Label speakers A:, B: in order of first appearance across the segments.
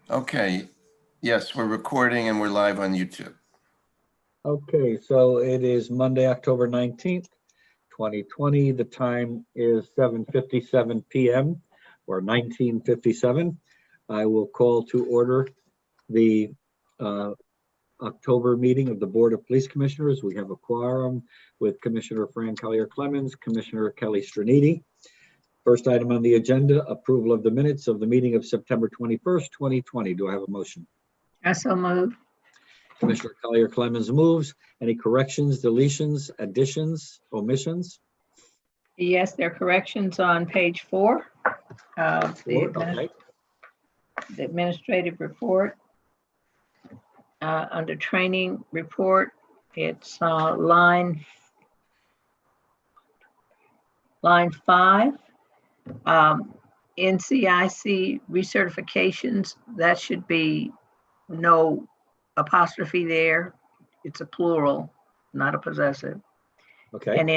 A: Okay, yes, we're recording and we're live on YouTube.
B: Okay, so it is Monday, October 19th, 2020. The time is 7:57 p.m. or 19:57. I will call to order the October meeting of the Board of Police Commissioners. We have a quorum with Commissioner Fran Collier-Clemens, Commissioner Kelly Striniti. First item on the agenda, approval of the minutes of the meeting of September 21st, 2020. Do I have a motion?
C: I so move.
B: Commissioner Collier-Clemens moves. Any corrections, deletions, additions, omissions?
C: Yes, there are corrections on page 4 of
B: Okay.
C: the administrative report. Under training report, it's line 5. NCIC recertifications, that should be no apostrophe there. It's a plural, not a possessive.
B: Okay.
C: And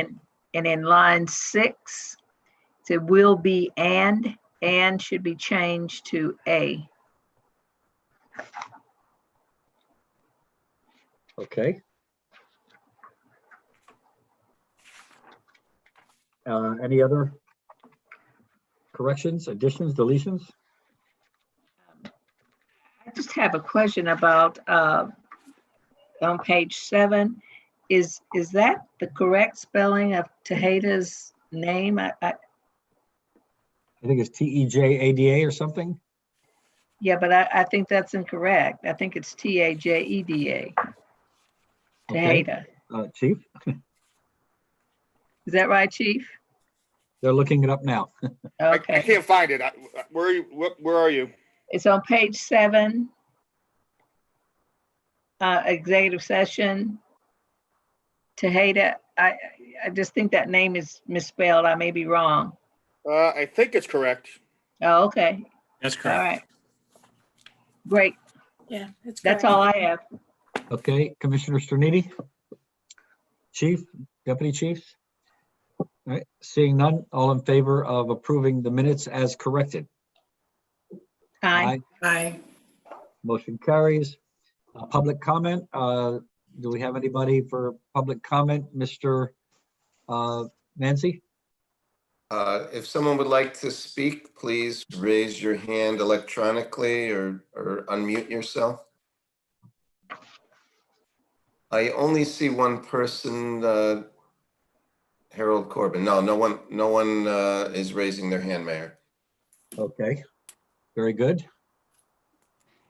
C: in line 6, it will be and should be changed to a.
B: Okay. Any other corrections, additions, deletions?
C: I just have a question about on page 7. Is that the correct spelling of Tejeda's name?
B: I think it's T-E-J-A-D-A or something.
C: Yeah, but I think that's incorrect. I think it's T-A-J-E-D-A.
B: Okay.
C: Tejeda.
B: Chief,
C: Is that right, Chief?
B: they're looking it up now.
D: I
C: Okay.
D: can't find it. Where are you? Where are you?
C: It's on page 7. Executive session. Tejeda. I just think that name is misspelled. I may be wrong.
D: I think it's correct.
C: Oh, okay.
E: That's
C: All
E: correct.
C: right. Great.
F: Yeah, it's
C: That's
F: correct.
C: all I have.
B: Okay, Commissioner Striniti? Chief, Deputy Chiefs? All right, seeing none, all in favor of approving the minutes as corrected?
C: Aye.
F: Aye.
B: Motion carries. Public comment, do we have anybody for public comment? Mr. Nancy?
A: If someone would like to speak, please raise your hand electronically or unmute yourself. I only see one person, Harold Corbin. No one is raising their hand, Mayor.
B: Okay, very good.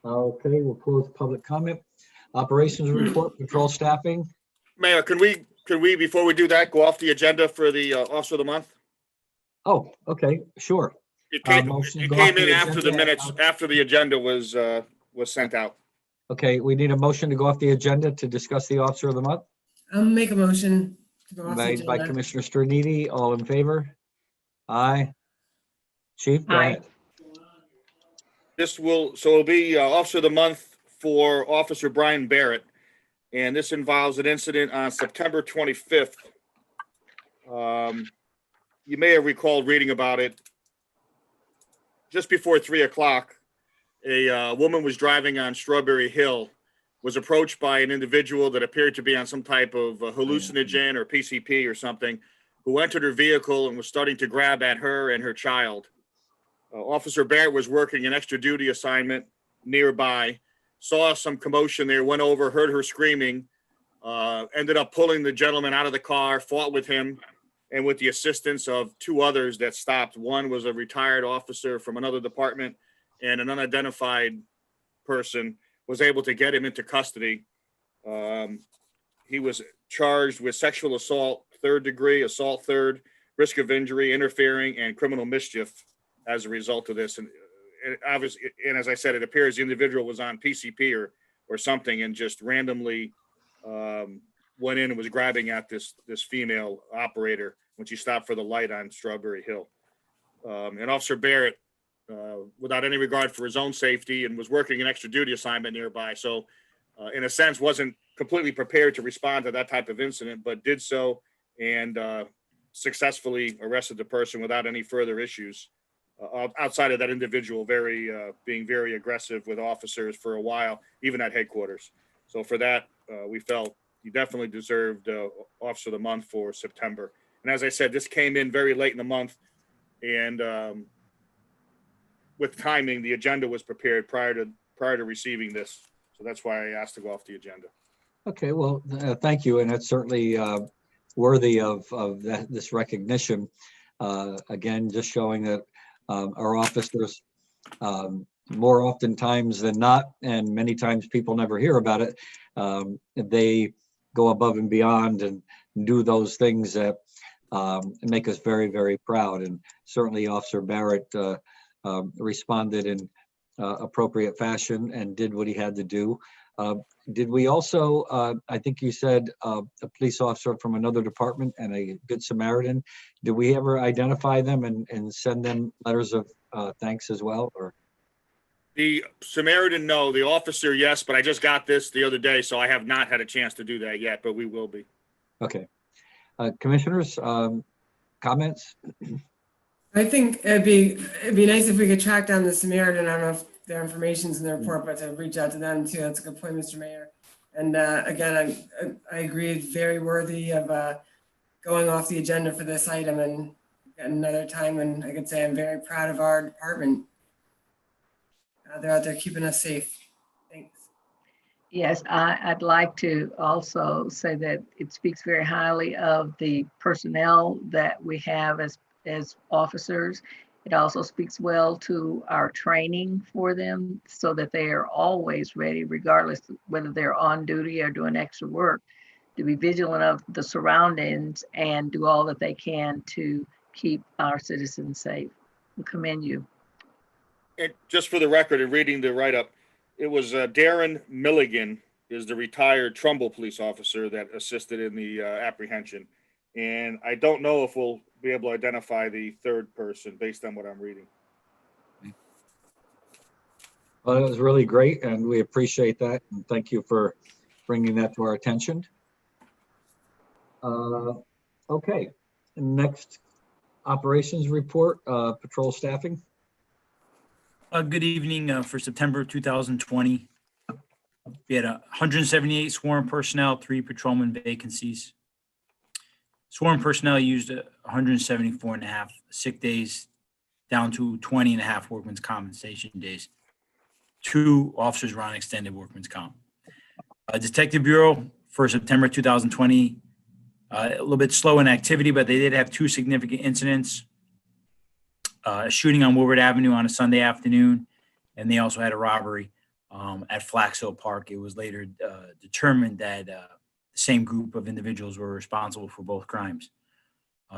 B: Okay, we'll close public comment. Operations report, patrol staffing.
D: Mayor, can we before we do that go off the agenda for the Officer of the Month?
B: Oh, okay, sure.
D: It came,
B: Motion to
D: it
B: go
D: came
B: off the
D: in after the
B: agenda.
D: minutes, after the agenda was sent out.
B: Okay, we need a motion to go off the agenda to discuss the officer of the month.
F: I'll make a motion to go off the
B: Made by
F: agenda.
B: Commissioner Striniti. All in favor? Aye. Chief, go
C: Aye.
B: ahead.
D: It'll be Officer of the Month for Officer Brian Barrett. And this involves an incident on September 25th. You may have recalled reading about it. Just before 3 o'clock, a woman was driving on Strawberry Hill, was approached by an individual that appeared to be on some type of hallucinogen or PCP or something, who entered her vehicle and was starting to grab at her and her child. Officer Barrett was working an extra duty assignment nearby, saw some commotion there, went over, heard her screaming, ended up pulling the gentleman out of the car, fought with him, and with the assistance of 2 others that stopped. One was a retired officer from another department, and an unidentified person was able to get him into custody. He was charged with sexual assault, 3rd degree, assault 3rd, risk of injury, interfering, and criminal mischief as a result of this. And obviously, and as I said, it appears the individual was on PCP or something and just randomly went in and was grabbing at this female operator when she stopped for the light on Strawberry Hill. And Officer Barrett, without any regard for his own safety, and was working an extra duty assignment nearby, so in a sense wasn't completely prepared to respond to that type of incident, but did so and successfully arrested the person without any further issues. outside of that individual being very aggressive with officers for a while, even at headquarters. So for that, we felt he definitely deserved Officer of the Month for September. And as I said, this came in very late in the month, and with timing, the agenda was prepared prior to receiving this. So that's why I asked to go off the agenda.
B: Okay, well, thank you, and it's certainly worthy of this recognition. Again, just showing that our officers, more oftentimes than not, and many times people never hear about it, they go above and beyond and do those things that make us very, very proud. And certainly Officer Barrett responded in appropriate fashion and did what he had to do. Did we also, I think you said a police officer from another department and a Good Samaritan, did we ever identify them and send them letters of thanks as well? Or
D: The Samaritan, no. The officer, yes, but I just got this the other day, so I have not had a chance to do that yet, but we will be.
B: okay. Commissioners, comments?
F: I think it'd be nice if we could track down the Samaritan. I don't know if their information's in the report, but to reach out to them too. That's a good point, Mr. Mayor. And again, I agree, it's very worthy of going off the agenda for this item and another time. And I could say I'm very proud of our department. They're out there keeping us safe. Thanks.
C: Yes, I'd like to also say that it speaks very highly of the personnel that we have as officers. It also speaks well to our training for them so that they are always ready, regardless of whether they're on duty or doing extra work, to be vigilant of the surroundings and do all that they can to keep our citizens safe. We commend you.
D: And just for the record, in reading the write-up, it was Darren Milligan is the retired Trumbull police officer that assisted in the apprehension. And I don't know if we'll be able to identify the third person based on what I'm reading.
B: Well, it was really great, and we appreciate that. And thank you for bringing that to our attention. Okay, next operations report, patrol staffing.
E: Good evening. For September 2020, we had 178 sworn personnel, 3 patrolman vacancies. Sworn personnel used 174 and a half sick days, down to 20 and a half workman's compensation days. 2 officers were on extended workman's comp. Detective Bureau for September 2020, a little bit slow in activity, but they did have 2 significant incidents. A shooting on Woodward Avenue on a Sunday afternoon, and they also had a robbery at Flaxhill Park. It was later determined that the same group of individuals were responsible for both crimes.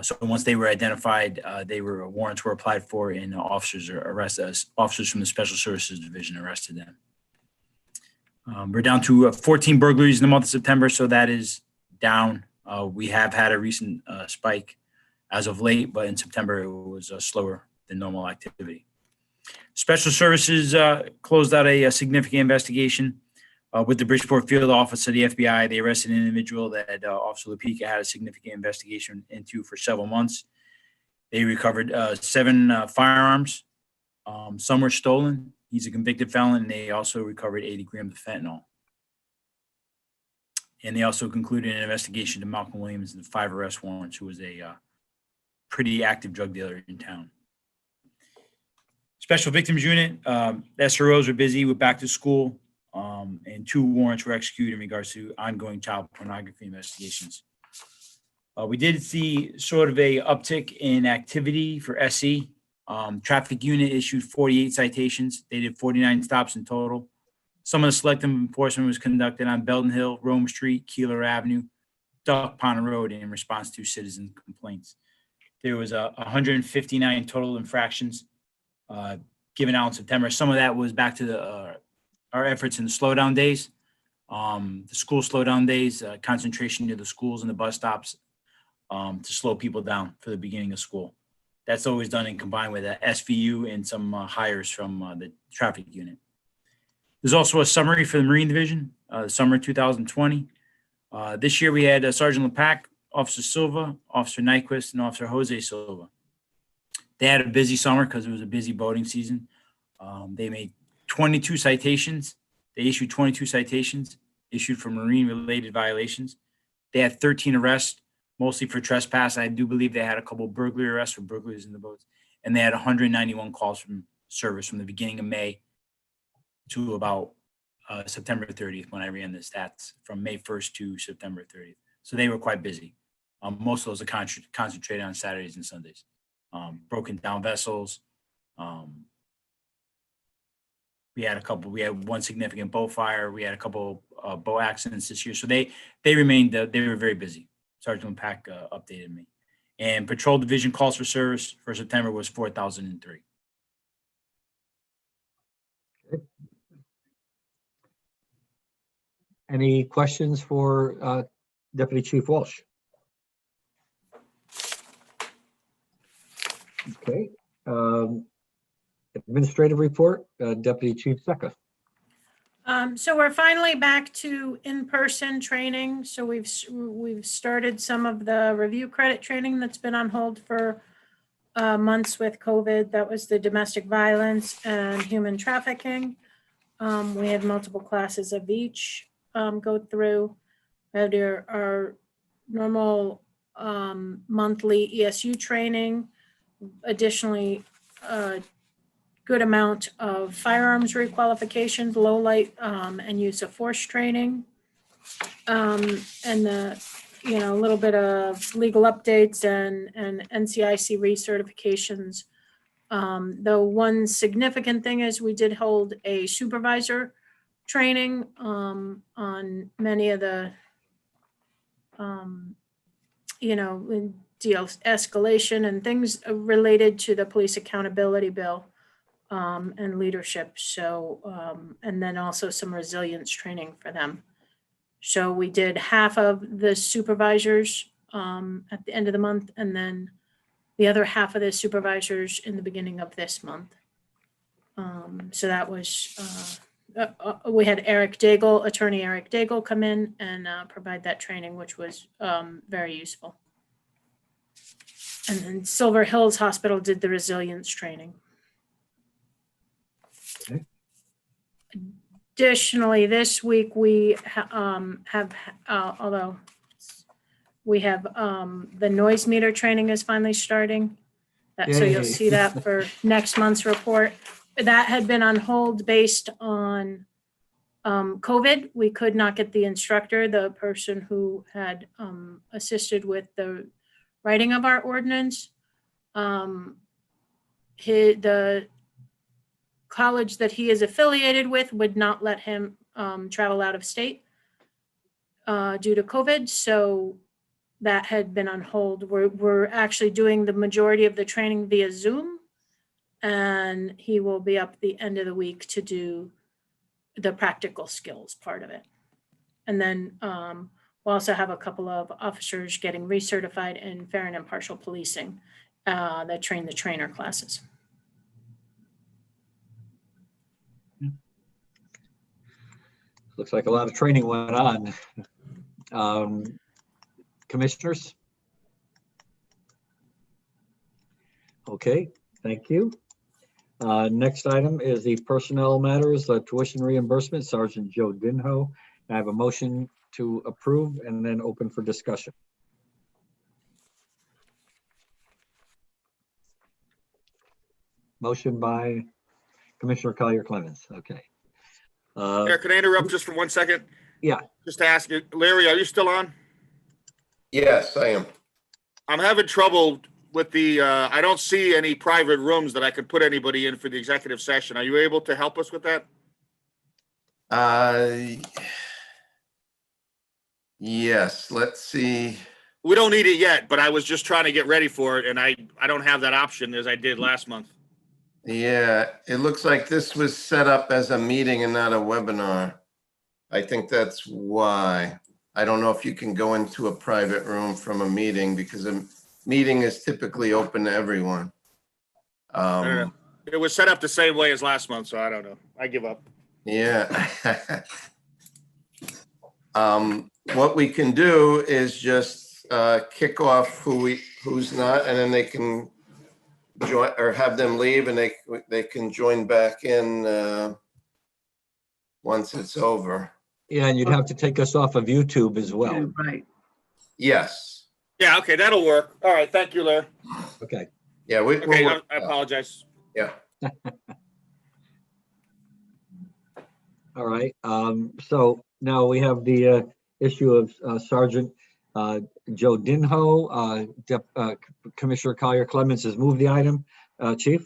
E: So once they were identified, warrants were applied for, and officers from the Special Services Division arrested them. We're down to 14 burglaries in the month of September, so that is down. We have had a recent spike as of late, but in September it was slower than normal activity. Special Services closed out a significant investigation with the Bridgeport Field Office of the FBI. They arrested an individual that Officer Lupica had a significant investigation into for several months. They recovered 7 firearms. Some were stolen. He's a convicted felon, and they also recovered 80 grams of fentanyl. And they also concluded an investigation to Malcolm Williams and 5 arrest warrants, who was a pretty active drug dealer in town. Special Victims Unit, SROs were busy with back to school, and 2 warrants were executed in regards to ongoing child pornography investigations. We did see sort of a uptick in activity for SE. Traffic Unit issued 48 citations. They did 49 stops in total. Some of the selective enforcement was conducted on Belden Hill, Rome Street, Keeler Avenue, Duck Pond Road in response to citizen complaints. There was 159 total infractions given out in September. Some of that was back to our efforts in the slowdown days, the school slowdown days, concentration near the schools and the bus stops to slow people down for the beginning of school. That's always done and combined with SVU and some hires from the traffic unit. There's also a summary for the Marine Division, summer 2020. This year we had Sergeant Lepak, Officer Silva, Officer Nyquist, and Officer Jose Silva. They had a busy summer because it was a busy boating season. They made 22 citations. They issued 22 citations issued for marine-related violations. They had 13 arrests, mostly for trespass. I do believe they had a couple burglary arrests for burglaries in the boats. And they had 191 calls from service from the beginning of May to about September 30th when I ran the stats from May 1st to September 30th. So they were quite busy. Most of those are concentrated on Saturdays and Sundays. Broken down vessels. We had one significant boat fire. We had a couple boat accidents this year. So they were very busy. Sergeant Pack updated me. And Patrol Division calls for service for September was 4,003.
B: Any questions for Deputy Chief Walsh? Okay. Administrative report, Deputy Chief Seca.
G: So we're finally back to in-person training. So we've started some of the review credit training that's been on hold for months with COVID. That was the domestic violence and human trafficking. We had multiple classes of each go through. We had our normal monthly ESU training. Additionally, good amount of firearms requalifications, low light and use of force training. And a little bit of legal updates and NCIC recertifications. The one significant thing is we did hold a supervisor training on many of the, de-escalation and things related to the police accountability bill. And leadership. So, and then also some resilience training for them. So we did half of the supervisors at the end of the month, and then the other half of the supervisors in the beginning of this month. So that was, we had attorney Eric Daigle come in and provide that training, which was very useful. And then Silver Hills Hospital did the resilience training. Additionally, this week we although we have the noise meter training is finally starting. So you'll see that for next month's report. That had been on hold based on COVID. We could not get the instructor, the person who had assisted with the writing of our ordinance. The college that he is affiliated with would not let him travel out of state due to COVID. So that had been on hold. We're actually doing the majority of the training via Zoom, and he will be up the end of the week to do the practical skills part of it. And then we'll also have a couple of officers getting recertified in fair and impartial policing that train the trainer classes.
B: Looks like a lot of training went on. Commissioners? Okay, thank you. Next item is the personnel matters, tuition reimbursement, Sergeant Joe Dinho. I have a motion to approve and then open for discussion. Motion by Commissioner Collier Clemens. Okay.
D: Eric, can I interrupt just for 1 second?
B: Yeah.
D: Just to ask you, Larry, are you still on?
A: Yes, I am.
D: I'm having trouble with the, I don't see any private rooms that I could put anybody in for the executive session. Are you able to help us with that?
A: Yes, let's see.
D: We don't need it yet, but I was just trying to get ready for it, and I don't have that option as I did last month.
A: Yeah, it looks like this was set up as a meeting and not a webinar. I think that's why. I don't know if you can go into a private room from a meeting because a meeting is typically open to everyone.
D: I don't know. It was set up the same way as last month, so I don't know. I give up.
A: Yeah. What we can do is just kick off who's not, and then join or have them leave and they can join back in once it's over.
B: Yeah, and you'd have to take us off of YouTube as well.
C: Right.
A: Yes.
D: Yeah, okay, that'll work. All right, thank you, Larry.
B: Okay.
A: Yeah,
D: Okay,
A: we'll
D: I apologize.
A: yeah.
B: All right. So now we have the issue of Sergeant Joe Dinho. Commissioner Collier Clemens has moved the item. Chief?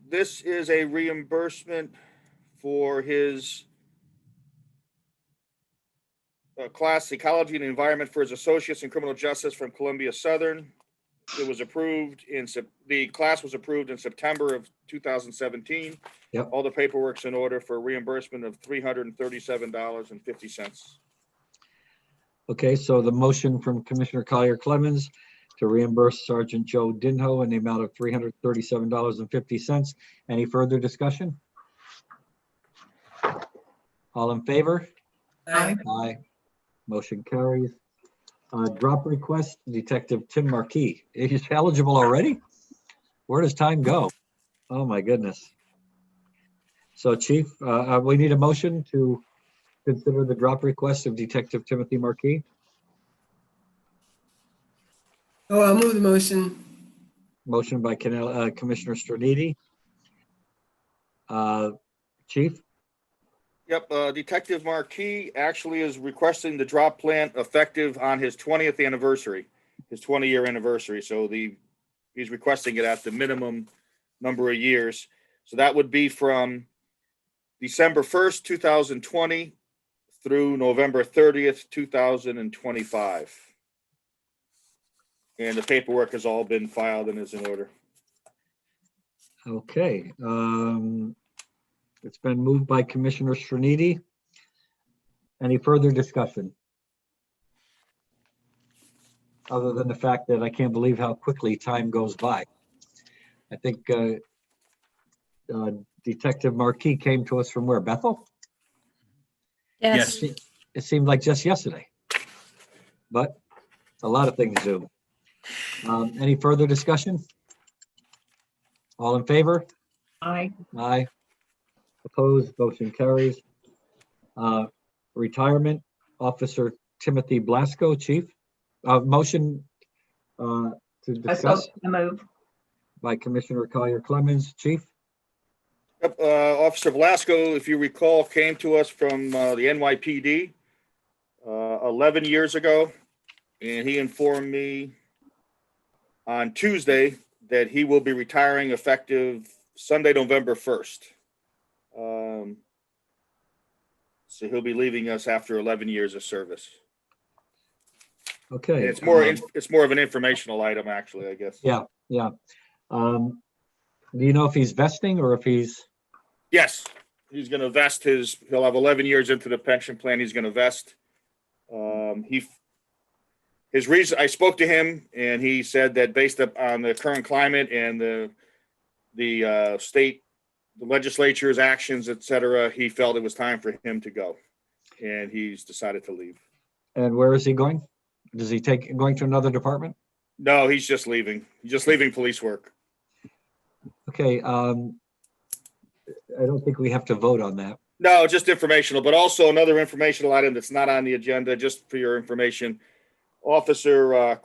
D: This is a reimbursement for his class Ecology and Environment for his associates in criminal justice from Columbia Southern. It was approved the class was approved in September of 2017.
B: Yep.
D: All the paperwork's in order for reimbursement of $337.50.
B: Okay, so the motion from Commissioner Collier Clemens to reimburse Sergeant Joe Dinho in the amount of $337.50. Any further discussion? All in favor?
F: Aye.
B: Aye. Motion carries. Drop request, Detective Tim Marquis. He's eligible already? Where does time go? Oh, my goodness. So Chief, we need a motion to consider the drop request of Detective Timothy Marquis.
F: Oh, I'll move the motion.
B: Motion by Commissioner Stronidi. Chief?
D: Yep, Detective Marquis actually is requesting the drop plan effective on his 20th anniversary, his 20-year anniversary. So he's requesting it at the minimum number of years. So that would be from December 1st, 2020 through November 30th, 2025. And the paperwork has all been filed and is in order.
B: Okay. It's been moved by Commissioner Stronidi. Any further discussion? Other than the fact that I can't believe how quickly time goes by. I think Detective Marquis came to us from where, Bethel?
G: Yes.
B: It seemed like just yesterday, but a lot of things do. Any further discussion? All in favor?
C: Aye.
B: Aye. Opposed, motion carries. Retirement, Officer Timothy Blasco, Chief. Motion to
C: I so
B: discuss
C: move.
B: by Commissioner Collier Clemens, Chief.
D: Yep, Officer Velasco, if you recall, came to us from the NYPD 11 years ago, and he informed me on Tuesday that he will be retiring effective Sunday, November 1st. So he'll be leaving us after 11 years of service.
B: Okay.
D: And it's more of an informational item, actually, I guess.
B: Yeah. Do you know if he's vesting or if he's?
D: Yes, he's going to vest he'll have 11 years into the pension plan. He's going to vest. His reason, I spoke to him and he said that based on the current climate and the state, the legislature's actions, et cetera, he felt it was time for him to go, and he's decided to leave.
B: And where is he going? Does he going to another department?
D: No, he's just leaving. He's just leaving police work.
B: Okay. I don't think we have to vote on that.
D: No, just informational, but also another informational item that's not on the agenda, just for your information. Officer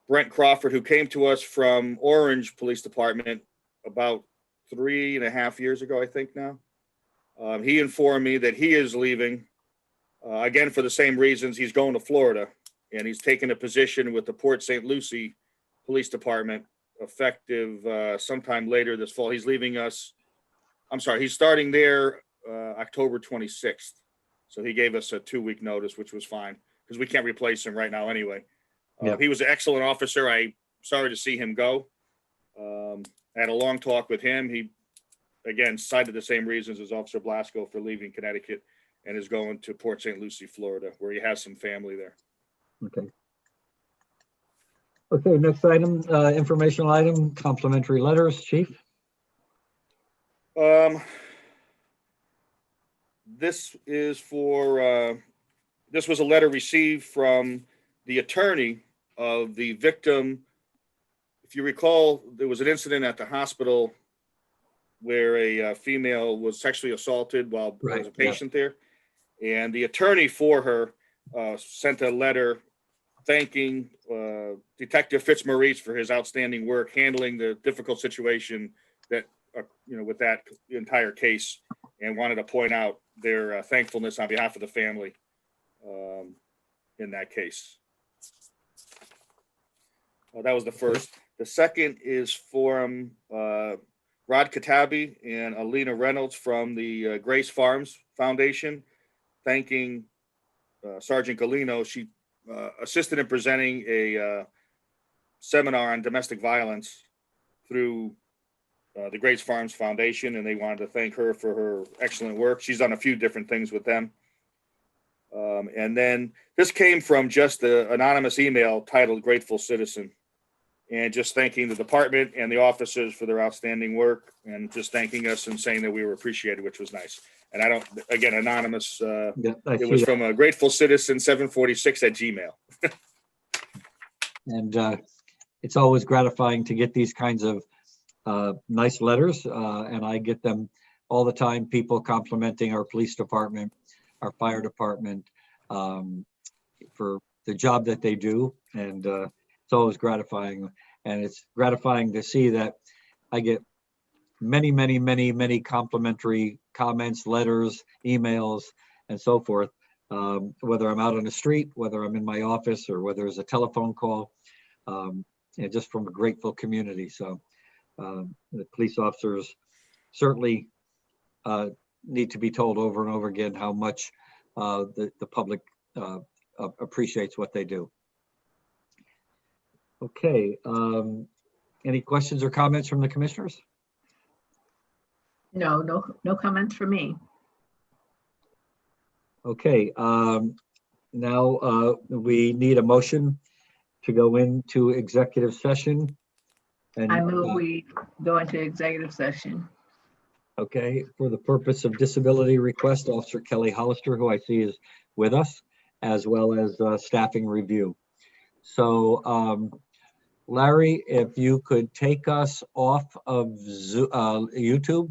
D: Brent Crawford, who came to us from Orange Police Department about 3.5 years ago, I think now. He informed me that he is leaving, again, for the same reasons. He's going to Florida, and he's taking a position with the Port St. Lucie Police Department effective sometime later this fall. He's leaving us. I'm sorry, he's starting there October 26th. So he gave us a 2-week notice, which was fine because we can't replace him right now anyway.
B: Yeah.
D: He was an excellent officer. I'm sorry to see him go. I had a long talk with him. He, again, cited the same reasons as Officer Blasco for leaving Connecticut and is going to Port St. Lucie, Florida, where he has some family there.
B: Okay. Okay, next item, informational item, complimentary letters, Chief.
D: This is for, this was a letter received from the attorney of the victim. If you recall, there was an incident at the hospital where a female was sexually assaulted while there was a
B: Right, yeah.
D: patient there. And the attorney for her sent a letter thanking Detective Fitzmaurice for his outstanding work handling the difficult situation that, with that entire case, and wanted to point out their thankfulness on behalf of the family in that case. That was the first. The second is from Rod Katabi and Alina Reynolds from the Grace Farms Foundation, thanking Sergeant Galino. She assisted in presenting a seminar on domestic violence through the Grace Farms Foundation, and they wanted to thank her for her excellent work. She's done a few different things with them. And then this came from just an anonymous email titled Grateful Citizen, and just thanking the department and the officers for their outstanding work, and just thanking us and saying that we were appreciated, which was nice. And I don't, again, anonymous,
B: Yeah, I
D: it
B: see
D: was
B: that.
D: from a Grateful Citizen 746 at Gmail.
B: And it's always gratifying to get these kinds of nice letters, and I get them all the time. People complimenting our police department, our fire department, for the job that they do, and it's always gratifying. And it's gratifying to see that I get many complimentary comments, letters, emails, and so forth. Whether I'm out on the street, whether I'm in my office, or whether it's a telephone call, just from a grateful community. So the police officers certainly need to be told over and over again how much the public appreciates what they do. Okay, any questions or comments from the commissioners?
C: No comments for me.
B: Okay, now we need a motion to go into executive session. And
C: I move we go into executive session.
B: okay, for the purpose of disability request, Officer Kelly Hollister, who I see is with us, as well as staffing review. So Larry, if you could take us off of YouTube